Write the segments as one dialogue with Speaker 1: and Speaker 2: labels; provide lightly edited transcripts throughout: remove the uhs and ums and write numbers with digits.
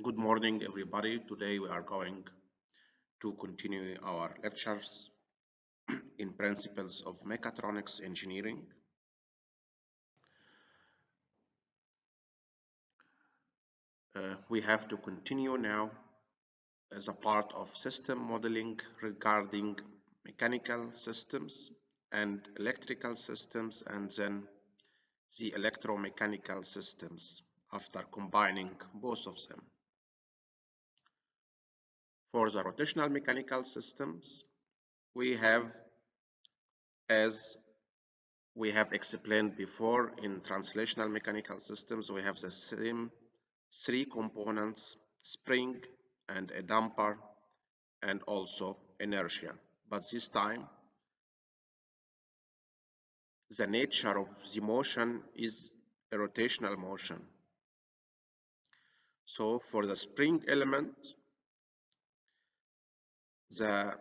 Speaker 1: Good morning, everybody. Today we are going to continue our lectures in principles of mechatronics engineering. We have to continue now as a part of system modeling regarding mechanical systems and electrical systems, and then the electromechanical systems after combining both of them. For the rotational mechanical systems, we have, as we have explained before, in translational mechanical systems, we have the same three components: spring and a damper and also inertia. But this time, the nature of the motion is a rotational motion. So for the spring element, the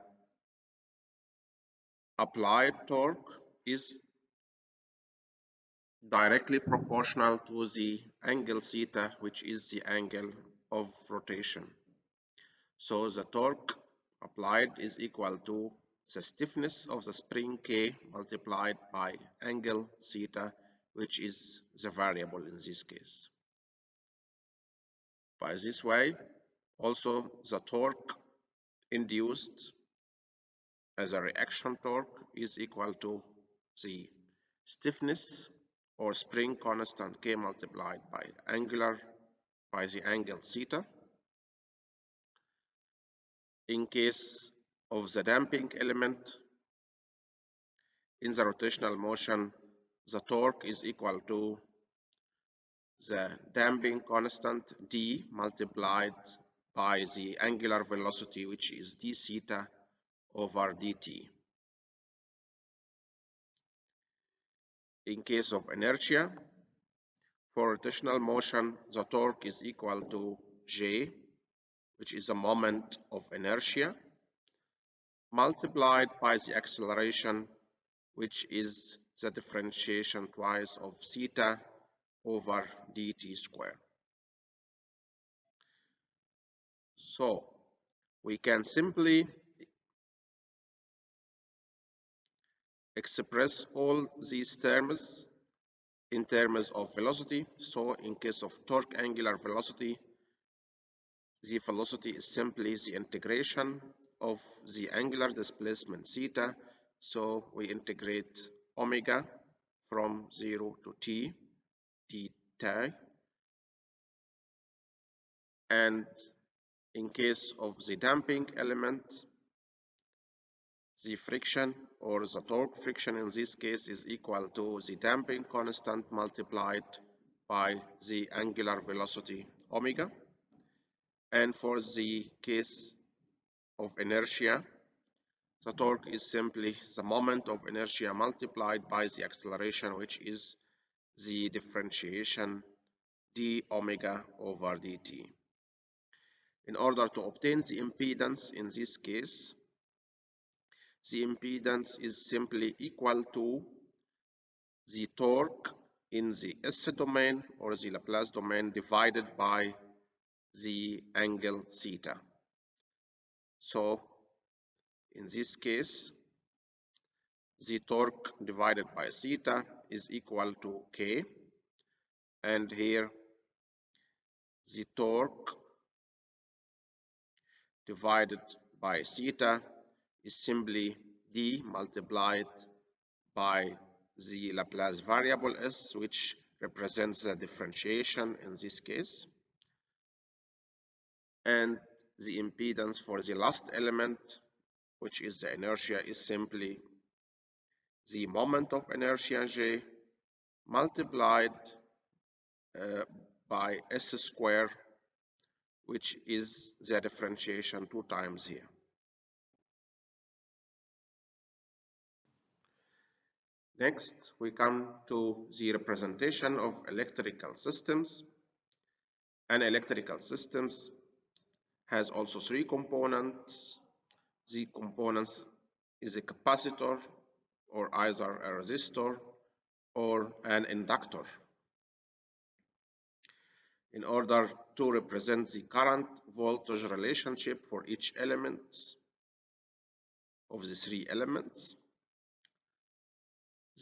Speaker 1: applied torque is directly proportional to the angle theta, which is the angle of rotation. So the torque applied is equal to the stiffness of the spring K multiplied by angle theta, which is the variable in this case. By this way, also the torque induced as a reaction torque is equal to the stiffness or spring constant K multiplied by the angle theta. In case of the damping element, in the rotational motion, the torque is equal to the damping constant d multiplied by the angular velocity, which is d theta over dt. In case of inertia, for rotational motion, the torque is equal to J, which is a moment of inertia, multiplied by the acceleration, which is the differentiation twice of theta over dt squared. So we can simply express all these terms in terms of velocity. So in case of torque angular velocity, the velocity is simply the integration of the angular displacement theta. So we integrate omega from 0 to t dt. And in case of the damping element, the friction or the torque friction in this case is equal to the damping constant multiplied by the angular velocity omega. And for the case of inertia, the torque is simply the moment of inertia multiplied by the acceleration, which is the differentiation d omega over dt. In order to obtain the impedance in this case, the impedance is simply equal to the torque in the S domain or the Laplace domain divided by the angle theta. So in this case, the torque divided by theta is equal to K, and here the torque divided by theta is simply d multiplied by the Laplace variable s, which represents the differentiation in this case. And the impedance for the last element, which is the inertia, is simply the moment of inertia J multiplied by s squared, which is the differentiation 2 times here. Next, we come to the representation of electrical systems. An electrical systems has also three components. The components is a capacitor, or either a resistor or an inductor. in order to represent the current voltage relationship for each element of the three elements.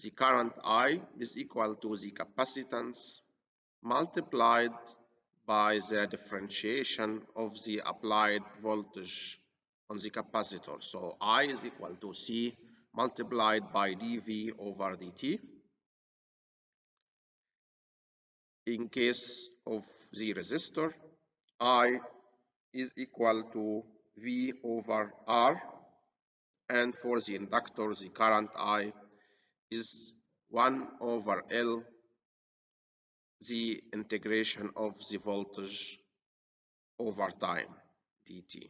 Speaker 1: The current I is equal to the capacitance multiplied by the differentiation of the applied voltage on the capacitor. So I is equal to C multiplied by dV over dt. In case of the resistor, I is equal to V over R, and for the inductor, the current I is 1 over L, the integration of the voltage over time, dt.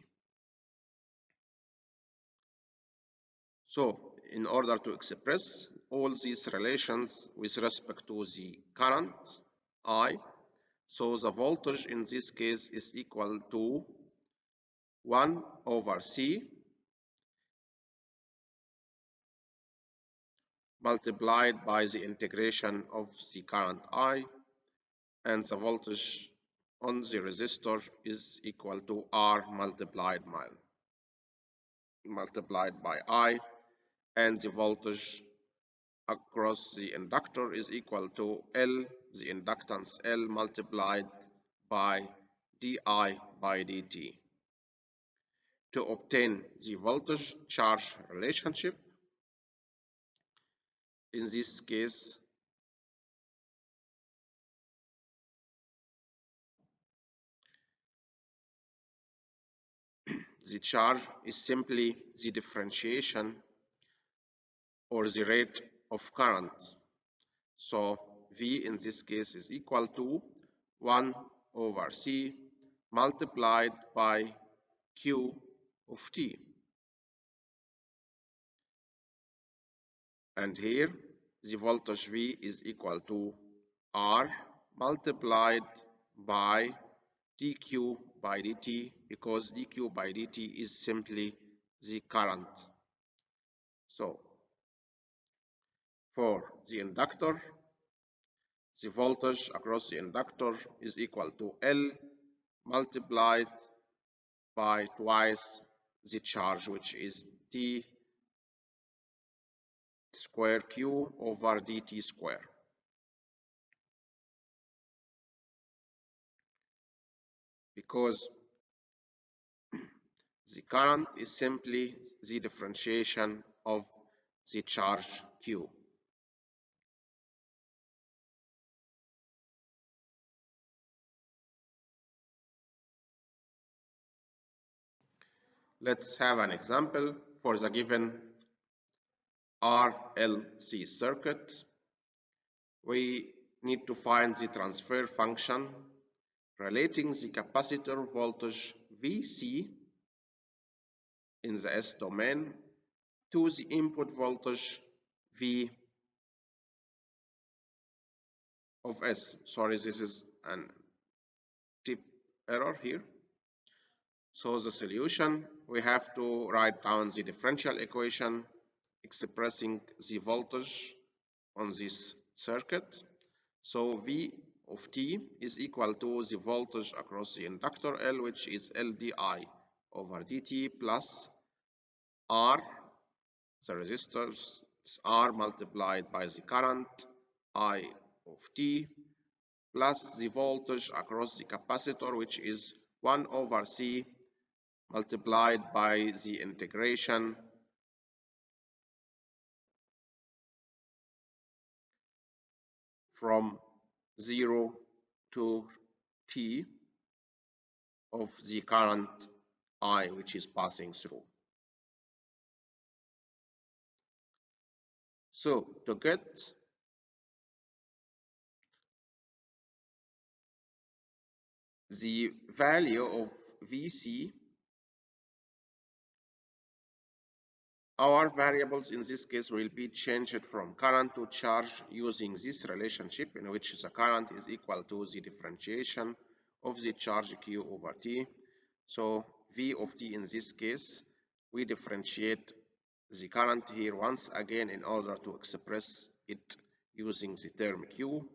Speaker 1: So, in order to express all these relations with respect to the current I, so the voltage in this case is equal to 1 over C multiplied by the integration of the current I, and the voltage on the resistor is equal to R multiplied by I, and the voltage across the inductor is equal to L, the inductance L multiplied by di by dt. To obtain the voltage charge relationship, in this case, the charge is simply the differentiation or the rate of current. So V in this case is equal to 1 over C multiplied by Q of T. And here the voltage V is equal to R multiplied by dQ by dt, because dQ by dt is simply the current. So for the inductor, the voltage across the inductor is equal to L multiplied by twice the charge, which is T square Q over dt square. Because the current is simply the differentiation of the charge Q. Let's have an example for the given RLC circuit. We need to find the transfer function relating the capacitor voltage Vc in the S domain to the input voltage V of S. Sorry, this is an tip error here. So the solution, we have to write down the differential equation expressing the voltage on this circuit. So V of T is equal to the voltage across the inductor L, which is LdI over dt, plus R, the resistance R multiplied by the current I of T, plus the voltage across the capacitor, which is 1 over C multiplied by the integration from 0 to T of the current I, which is passing through. So to get the value of Vc, our variables in this case will be changed from current to charge using this relationship, in which the current is equal to the differentiation of the charge Q over T. So V of T in this case, we differentiate the current here once again in order to express it using the term Q.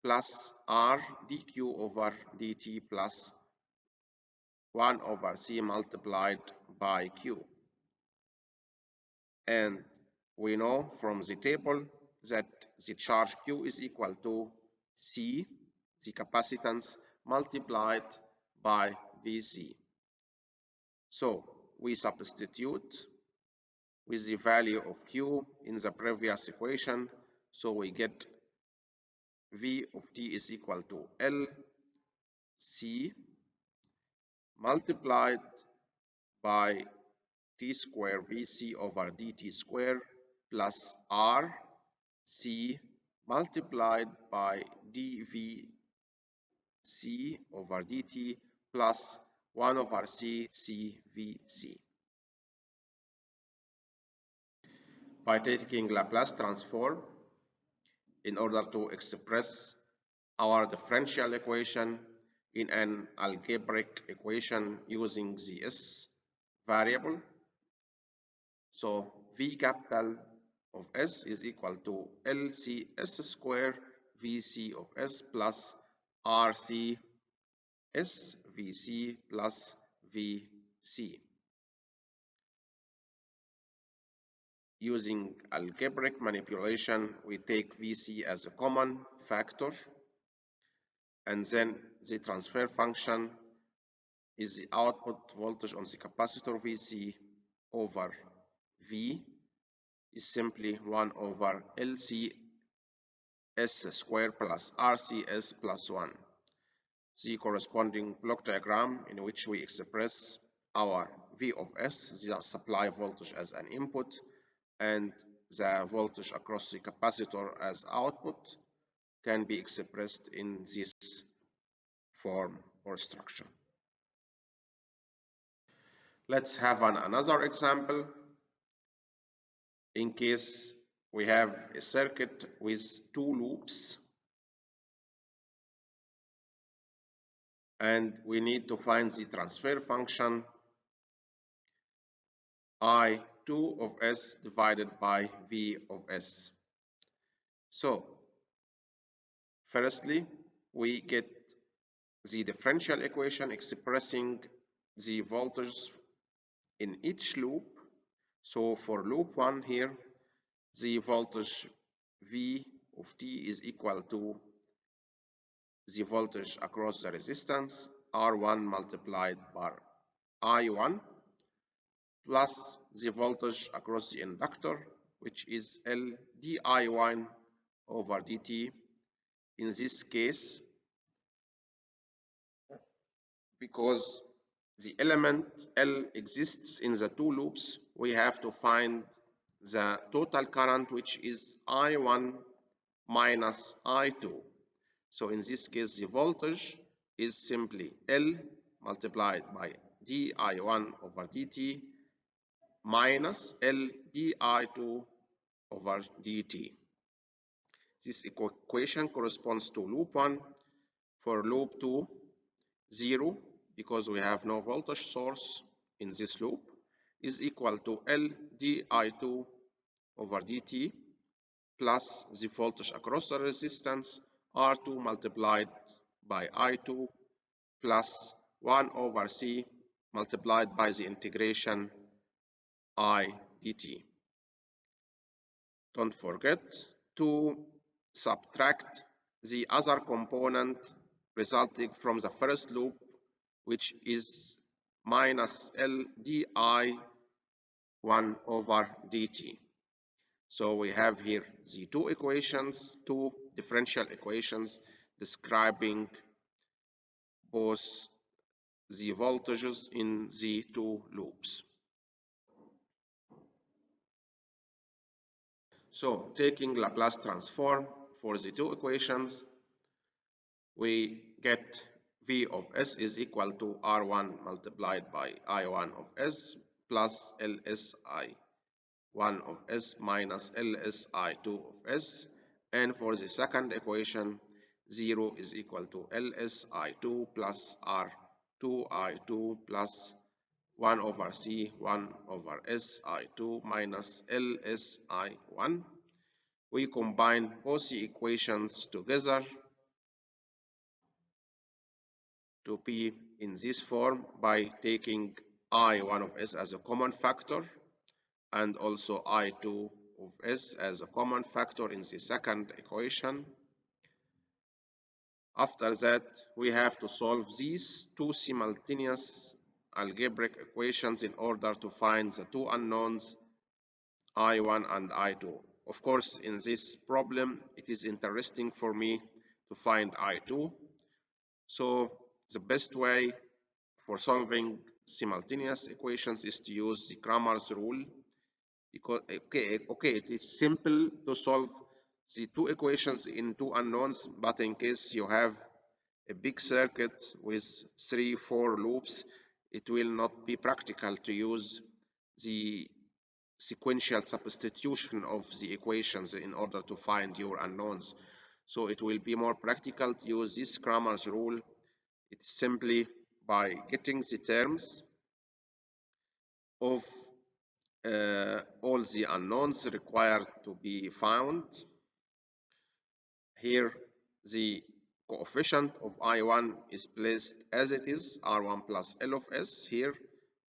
Speaker 1: plus R dq over dt plus 1 over C multiplied by Q. And we know from the table that the charge Q is equal to C, the capacitance, multiplied by Vc. So we substitute with the value of Q in the previous equation. So we get V of t is equal to L C multiplied by t square Vc over dt square plus R C multiplied by dVc over dt plus 1 over C CVc. By taking Laplace transform in order to express our differential equation in an algebraic equation using the S variable. So V capital of S is equal to LCS square VC of S plus RC S VC plus VC. Using algebraic manipulation, we take VC as a common factor, and then the transfer function is the output voltage on the capacitor Vc over V is simply 1 over LCS square plus RCS plus 1. The corresponding block diagram in which we express our V of S, the supply voltage, as an input, and the voltage across the capacitor as output, can be expressed in this form or structure. Let's have another example. In case we have a circuit with 2 loops and we need to find the transfer function I2 of S divided by V of S. So firstly, we get the differential equation expressing the voltage in each loop. So for loop 1 here, the voltage V of t is equal to the voltage across the resistance R1 multiplied by I1 plus the voltage across the inductor, which is L di1 over dt. In this case, because the element L exists in the 2 loops, we have to find the total current, which is I1 minus I2. So in this case, the voltage is simply L multiplied by di1 over dt minus L di2 over dt. This equation corresponds to loop 1. For loop 2, 0, because we have no voltage source in this loop, is equal to L di2 over dt plus the voltage across the resistance R2 multiplied by I2 plus 1 over C multiplied by the integration I dt. Don't forget to subtract the other component resulting from the first loop, which is minus L di 1 over dt. So we have here the 2 equations, 2 differential equations describing both the voltages in the 2 loops. So taking Laplace transform for the 2 equations, we get V of S is equal to R1 multiplied by I1 of S plus LSI1 of S minus LSI2 of S. And for the second equation, 0 is equal to LSI2 plus R2I2 plus 1 over C 1 over SI2 minus LSI1. We combine both the equations together to be in this form by taking I1 of s as a common factor and also I2 of s as a common factor in the second equation. After that, we have to solve these two simultaneous algebraic equations in order to find the two unknowns I1 and I2. Of course, in this problem, it is interesting for me to find I2. So the best way for solving simultaneous equations is to use the Kramers rule. Because, okay, it is simple to solve the two equations in two unknowns, but in case you have a big circuit with 3-4 loops, it will not be practical to use the sequential substitution of the equations in order to find your unknowns. So it will be more practical to use this Kramers rule. It's simply by getting the terms of all the unknowns required to be found. Here, the coefficient of I1 is placed as it is, R1 plus L of S here,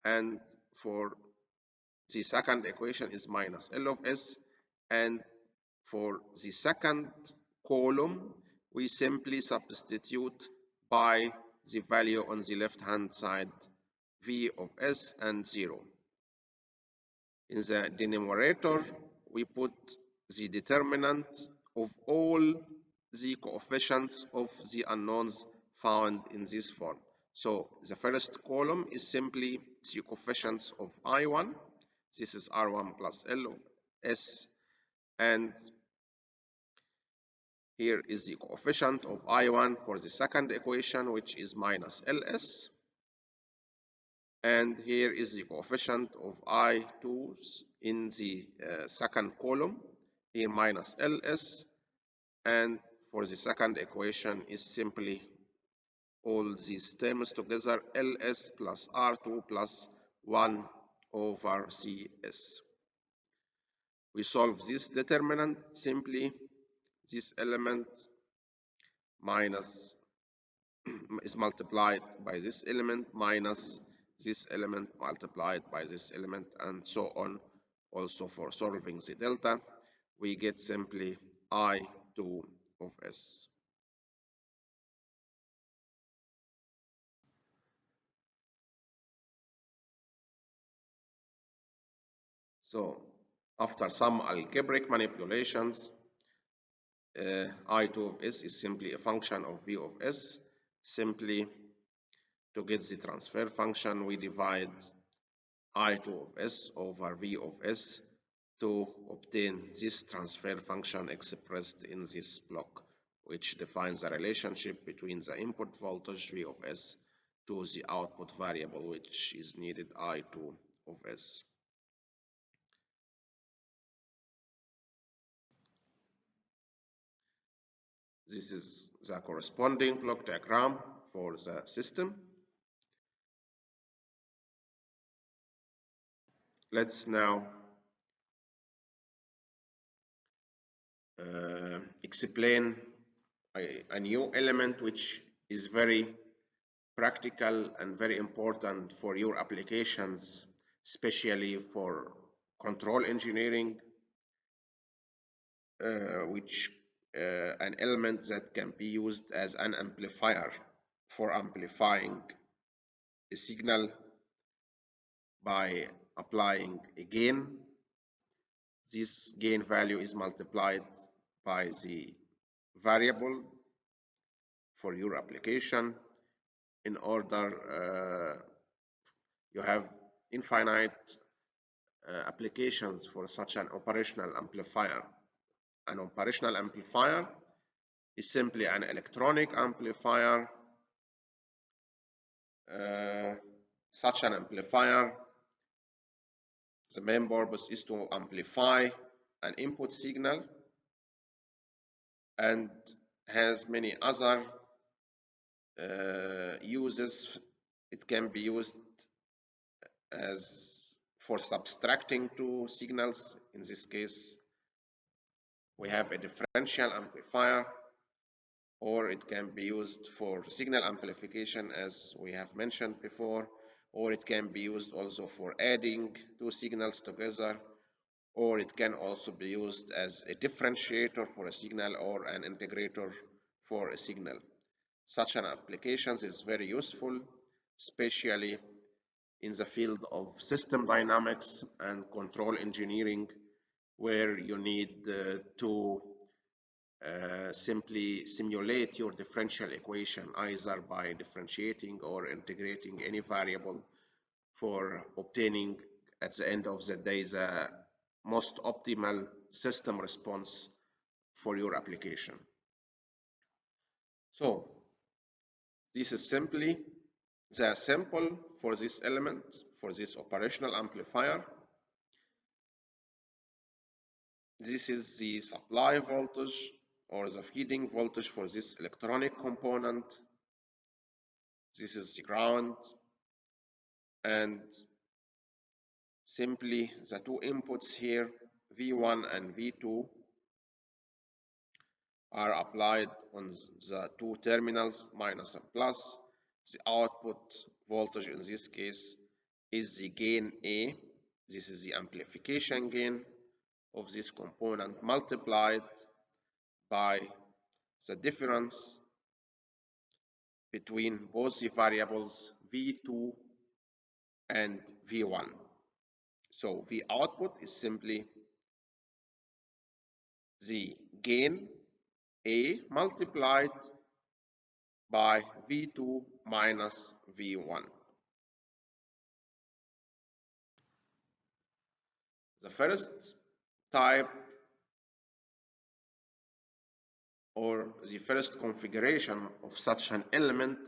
Speaker 1: and for the second equation is minus L of S, and for the second column, we simply substitute by the value on the left-hand side, V of S and 0. In the denominator, we put the determinant of all the coefficients of the unknowns found in this form. So the first column is simply the coefficients of I1. This is R1 plus L of S, and here is the coefficient of I1 for the second equation, which is minus LS. And here is the coefficient of I2 in the second column, here minus LS. And for the second equation is simply all these terms together, LS plus R2 plus 1 over CS. We solve this determinant simply. This element minus is multiplied by this element minus this element multiplied by this element, and so on. Also for solving the delta, we get simply I2 of S. So after some algebraic manipulations, I2 of S is simply a function of V of S. Simply to get the transfer function, we divide I2 of S over V of S to obtain this transfer function expressed in this block, which defines the relationship between the input voltage V of S to the output variable, which is needed I2 of S. This is the corresponding block diagram for the system. Let's now explain a new element which is very practical and very important for your applications, especially for control engineering, which an element that can be used as an amplifier for amplifying a signal by applying a gain. This gain value is multiplied by the variable for your application in order you have infinite applications for such an operational amplifier. An operational amplifier is simply an electronic amplifier. Such an amplifier, the main purpose is to amplify an input signal and has many other uses. It can be used as for subtracting two signals. In this case, we have a differential amplifier or it can be used for signal amplification as we have mentioned before, or it can be used also for adding two signals together, or it can also be used as a differentiator for a signal or an integrator for a signal. Such an application is very useful, especially in the field of system dynamics and control engineering, where you need to simply simulate your differential equation either by differentiating or integrating any variable for obtaining at the end of the day the most optimal system response for your application. So this is simply the sample for this element, for this operational amplifier. This is the supply voltage or the feeding voltage for this electronic component. This is the ground, and simply the two inputs here, V1 and V2, are applied on the two terminals, minus and plus. The output voltage in this case is the gain A. This is the amplification gain of this component multiplied by the difference between both the variables V2 and V1. So V output is simply the gain A multiplied by V2 minus V1. The first type or the first configuration of such an element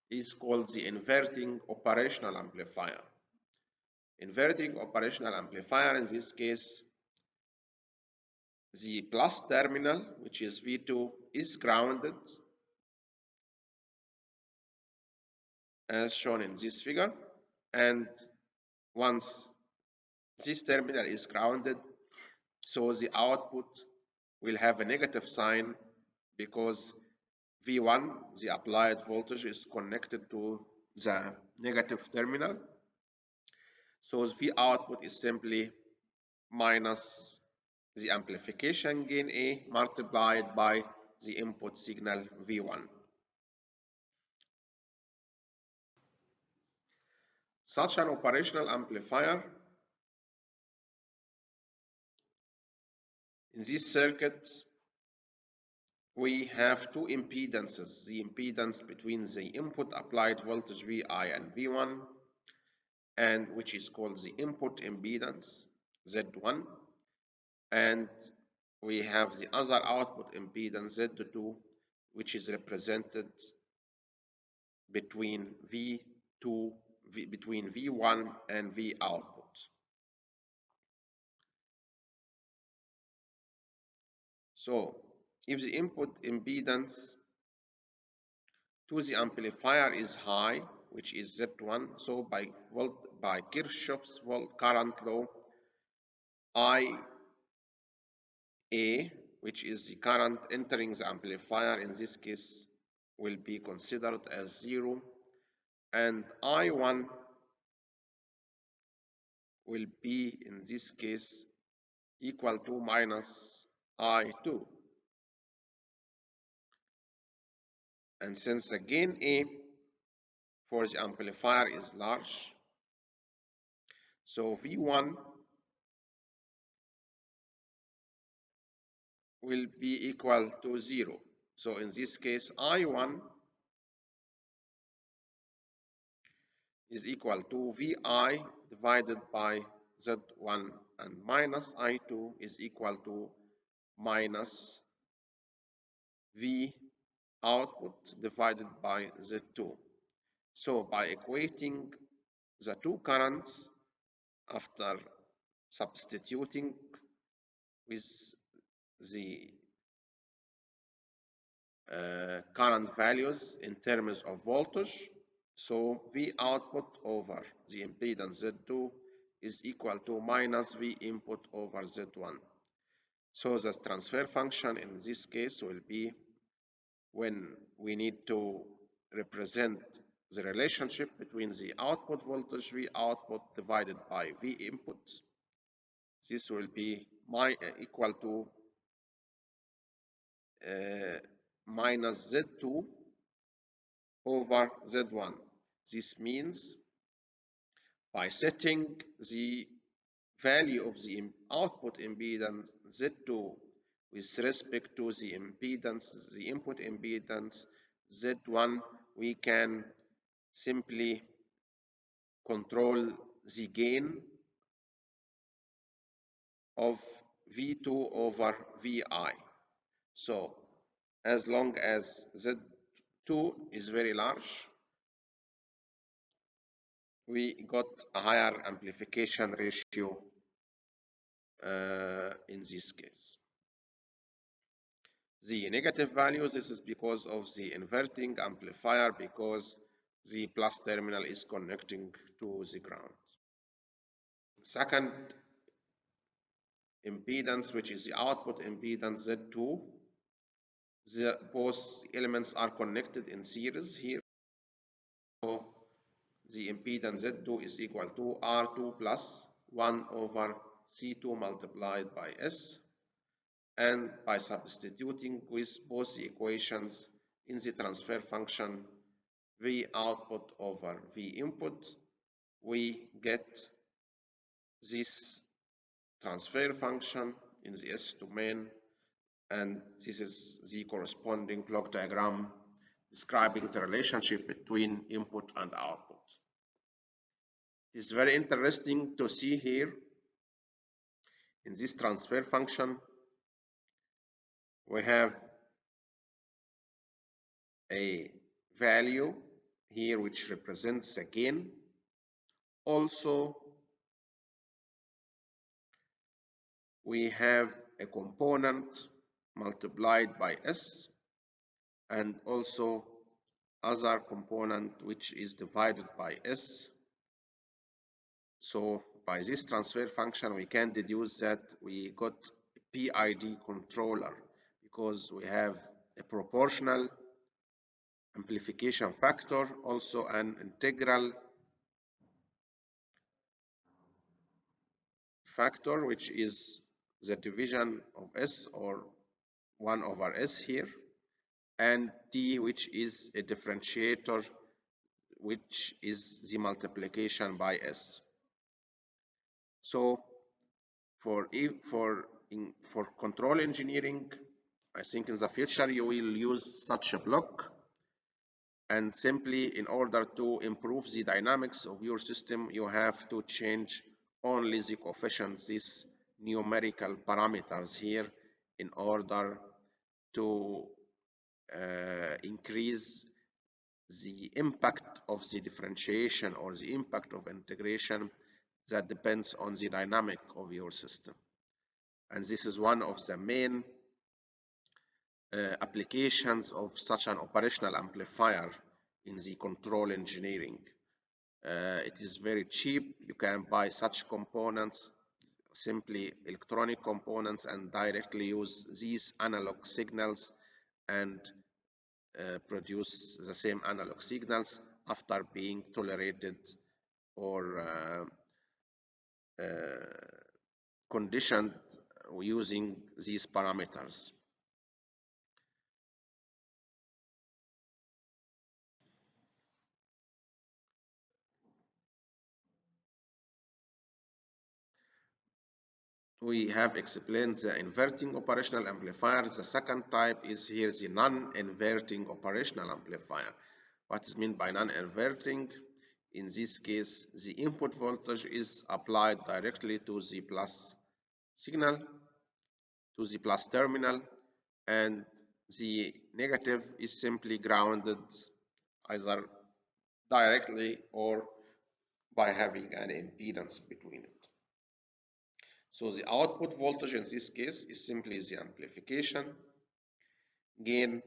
Speaker 1: is called the inverting operational amplifier. Inverting operational amplifier, in this case, the plus terminal, which is V2, is grounded as shown in this figure, and once this terminal is grounded, so the output will have a negative sign because V1, the applied voltage, is connected to the negative terminal. So V output is simply minus the amplification gain A multiplied by the input signal V1. Such an operational amplifier, in this circuit, we have two impedances, the impedance between the input applied voltage Vi and V1, and which is called the input impedance Z1, and we have the other output impedance Z2, which is represented between between V1 and V output. So if the input impedance to the amplifier is high, which is Z1, so by Kirchhoff's current law, IA, which is the current entering the amplifier, in this case will be considered as 0, and I1 will be, in this case, equal to minus I2. And since the gain A for the amplifier is large, so V1 will be equal to 0. So in this case, I1 is equal to Vi divided by Z1, and minus I2 is equal to minus V output divided by Z2. So by equating the two currents after substituting with the current values in terms of voltage, so V output over the impedance Z2 is equal to minus V input over Z1. So the transfer function in this case will be when we need to represent the relationship between the output voltage V output divided by V input. This will be equal to minus Z2 over Z1. This means by setting the value of the output impedance Z2 with respect to the impedance, the input impedance Z1, we can simply control the gain of V2 over Vi. So as long as Z2 is very large, we got a higher amplification ratio in this case. The negative value, this is because of the inverting amplifier, because the plus terminal is connecting to the ground. Second impedance, which is the output impedance Z2, both elements are connected in series here. So the impedance Z2 is equal to R2 plus 1 over C2 multiplied by S. And by substituting with both equations in the transfer function V output over V input, we get this transfer function in the S domain, and this is the corresponding block diagram describing the relationship between input and output. It is very interesting to see here in this transfer function we have a value here which represents a gain. Also, we have a component multiplied by S, and also other component which is divided by S. So by this transfer function we can deduce that we got a PID controller because we have a proportional amplification factor, also an integral factor, which is the division of S or 1 over S here, and T, which is a differentiator, which is the multiplication by S. So for control engineering, I think in the future you will use such a block, and simply in order to improve the dynamics of your system, you have to change only the coefficients, these numerical parameters here, in order to increase the impact of the differentiation or the impact of integration that depends on the dynamic of your system. And this is one of the main applications of such an operational amplifier in the control engineering. It is very cheap. You can buy such components, simply electronic components, and directly use these analog signals and produce the same analog signals after being tolerated or conditioned using these parameters. We have explained the inverting operational amplifier. The second type is here the non-inverting operational amplifier. What is meant by non-inverting? In this case, the input voltage is applied directly to the plus signal, to the plus terminal, and the negative is simply grounded either directly or by having an impedance between it. So the output voltage in this case is simply the amplification gain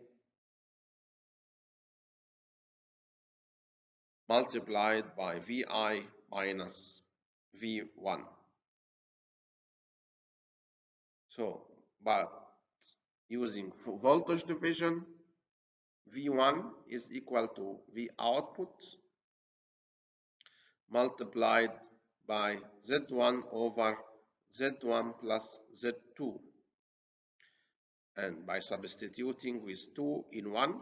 Speaker 1: multiplied by Vi minus V1. So, but using voltage division, V1 is equal to V output multiplied by Z1 over Z1 plus Z2. And by substituting with 2 in 1,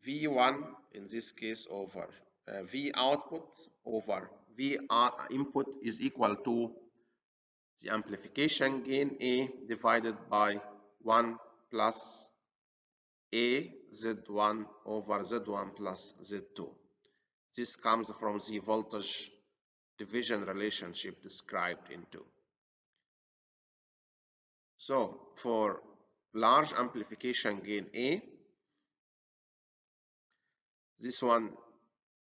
Speaker 1: V1 in this case over V output over V input is equal to the amplification gain A divided by 1 plus A Z1 over Z1 plus Z2. This comes from the voltage division relationship described in 2. So for large amplification gain A, this one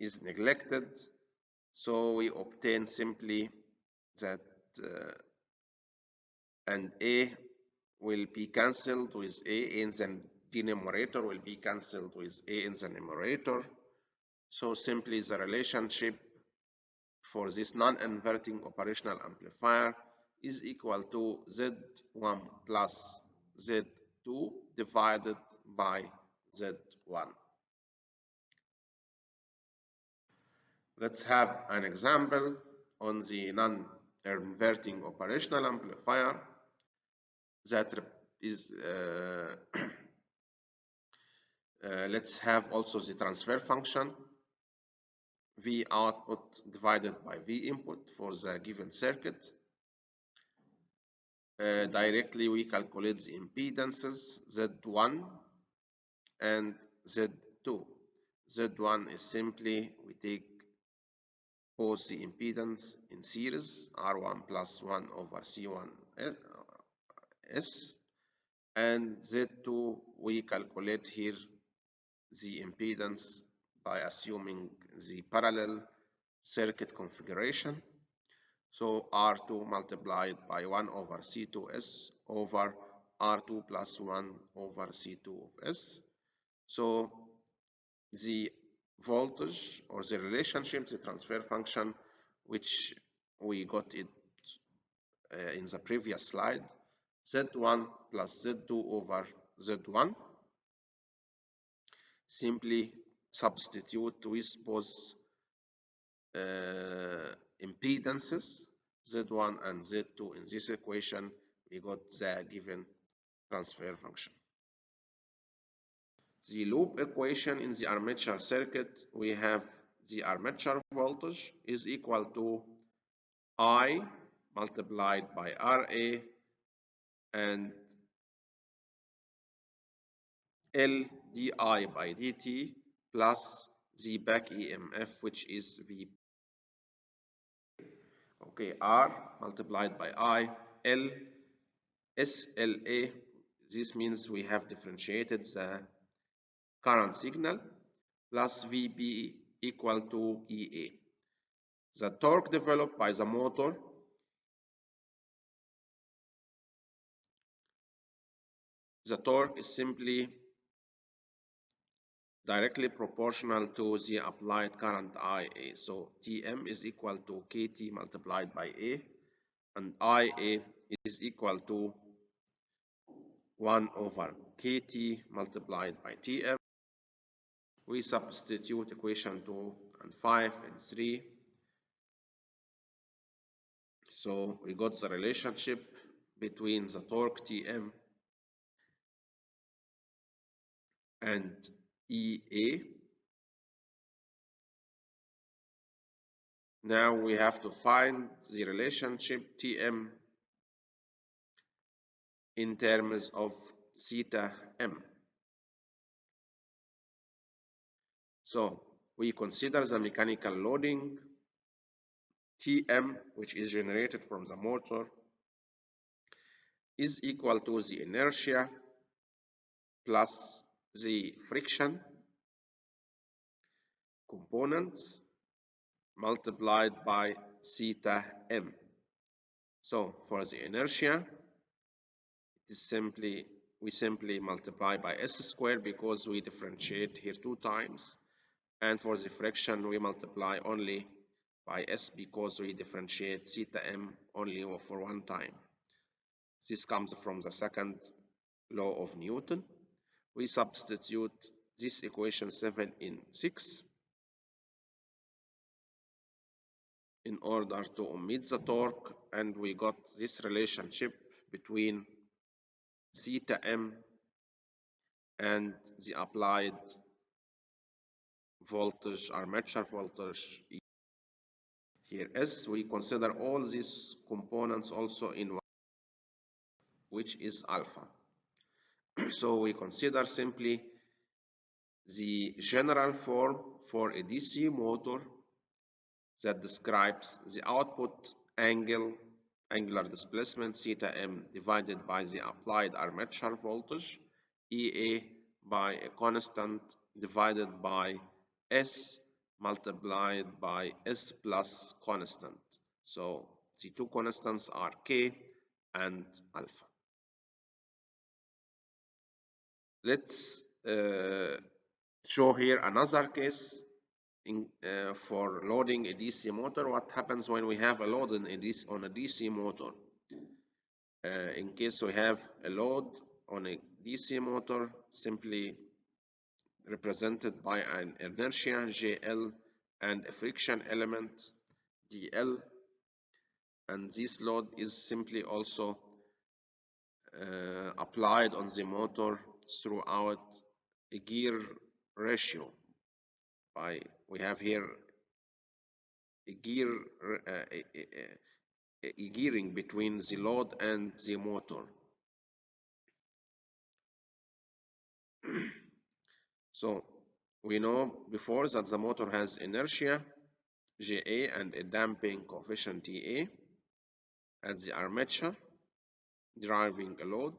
Speaker 1: is neglected, so we obtain simply that and A will be cancelled with A in the denominator will be cancelled with A in the numerator. So simply the relationship for this non-inverting operational amplifier is equal to Z1 plus Z2 divided by Z1. Let's have an example on the non-inverting operational amplifier that is let's have also the transfer function V output divided by V input for the given circuit. Directly we calculate the impedances Z1 and Z2. Z1 is simply we take both the impedance in series R1 plus 1 over C1 S, and Z2 we calculate here the impedance by assuming the parallel circuit configuration. So R2 multiplied by 1 over C2S over R2 plus 1 over C2 of S. So the voltage or the relationship, the transfer function, which we got it in the previous slide, Z1 plus Z2 over Z1. Simply substitute with both impedances Z1 and Z2 in this equation, we got the given transfer function. The loop equation in the armature circuit, we have the armature voltage is equal to I multiplied by RA and L di by dt plus the back EMF, which is V. Okay, R multiplied by I, L, SLA. This means we have differentiated the current signal plus VB equal to EA. The torque developed by the motor is simply directly proportional to the applied current IA. So Tm is equal to Kt multiplied by A, and Ia is equal to 1 over Kt multiplied by Tm. We substitute equation 2 and 5 and 3. So we got the relationship between the torque Tm and EA. Now we have to find the relationship Tm in terms of theta m. So we consider the mechanical loading Tm, which is generated from the motor, is equal to the inertia plus the friction components multiplied by theta m. So for the inertia, it is we simply multiply by s squared because we differentiate here 2 times, and for the friction we multiply only by s because we differentiate theta m only for 1 time. This comes from the second law of Newton. We substitute this equation 7 in 6 in order to omit the torque, and we got this relationship between theta m and the applied voltage, armature voltage here. As we consider all these components also in one, which is alpha. So we consider simply the general form for a DC motor that describes the output angular displacement theta m divided by the applied armature voltage EA by a constant divided by S multiplied by S plus constant. So the two constants are K and alpha. Let's show here another case for loading a DC motor. What happens when we have a load on a DC motor? In case we have a load on a DC motor, simply represented by an inertia JL and a friction element DL, and this load is simply also applied on the motor throughout a gear ratio. We have here a gearing between the load and the motor. So we know before that the motor has inertia JA and a damping coefficient TA at the armature driving a load,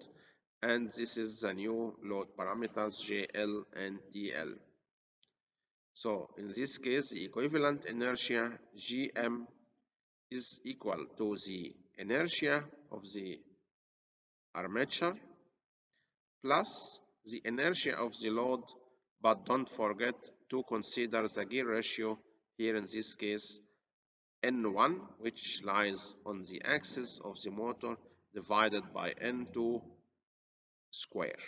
Speaker 1: and this is the new load parameters JL and TL. So in this case, the equivalent inertia GM is equal to the inertia of the armature plus the inertia of the load, but don't forget to consider the gear ratio here in this case N1, which lies on the axis of the motor, divided by N2 square.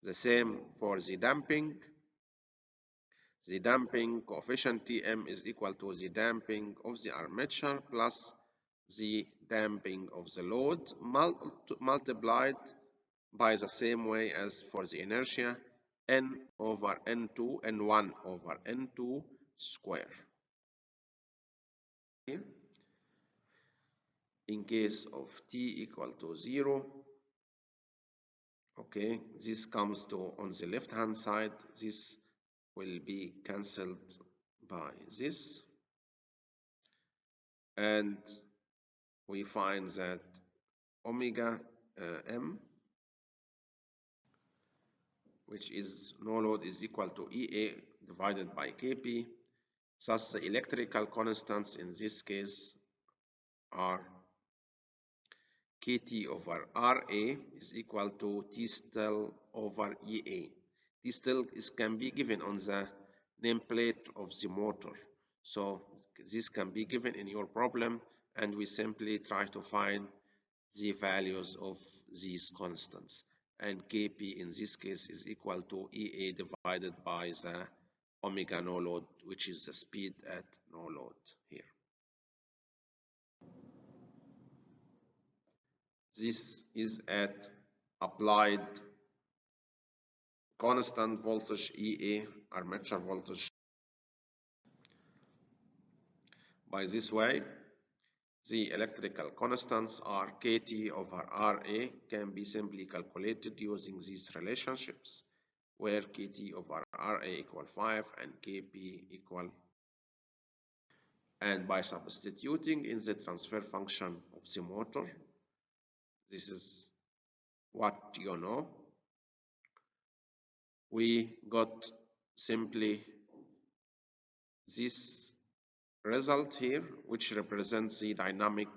Speaker 1: The same for the damping. The damping coefficient Tm is equal to the damping of the armature plus the damping of the load multiplied by the same way as for the inertia, N over N2, N1 over N2 square. Here, in case of t equal to 0, okay, this comes to on the left hand side, this will be cancelled by this, and we find that omega m, which is no load, is equal to EA divided by Kp. Thus the electrical constants in this case are Kt over Ra is equal to T still over Ea. T still can be given on the nameplate of the motor. So this can be given in your problem, and we simply try to find the values of these constants. And Kp in this case is equal to Ea divided by the omega no load, which is the speed at no load here. This is at applied constant voltage EA, armature voltage. By this way, the electrical constants are Kt over Ra can be simply calculated using these relationships, where Kt over Ra equal 5 and Kp equal, and by substituting in the transfer function of the motor, this is what you know, we got simply this result here, which represents the dynamic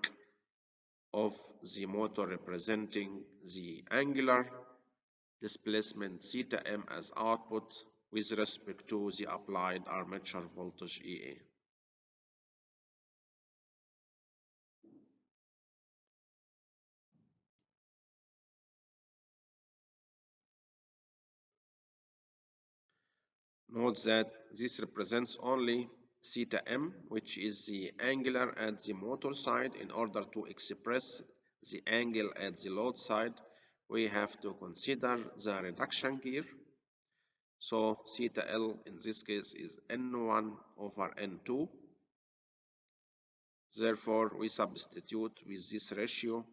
Speaker 1: of the motor representing the angular displacement theta m as output with respect to the applied armature voltage Ea. Note that this represents only theta m, which is the angular at the motor side. In order to express the angle at the load side, we have to consider the reduction gear. So theta L in this case is N1 over N2. Therefore, we substitute with this ratio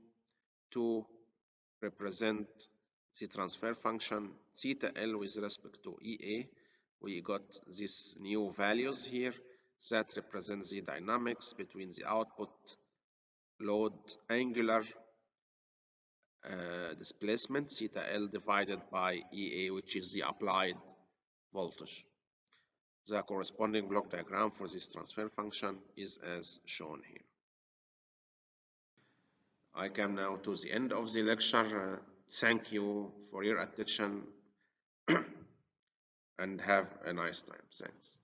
Speaker 1: to represent the transfer function theta L with respect to EA. We got these new values here that represent the dynamics between the output load angular displacement theta L divided by EA, which is the applied voltage. The corresponding block diagram for this transfer function is as shown here. I come now to the end of the lecture. Thank you for your attention and have a nice time. Thanks.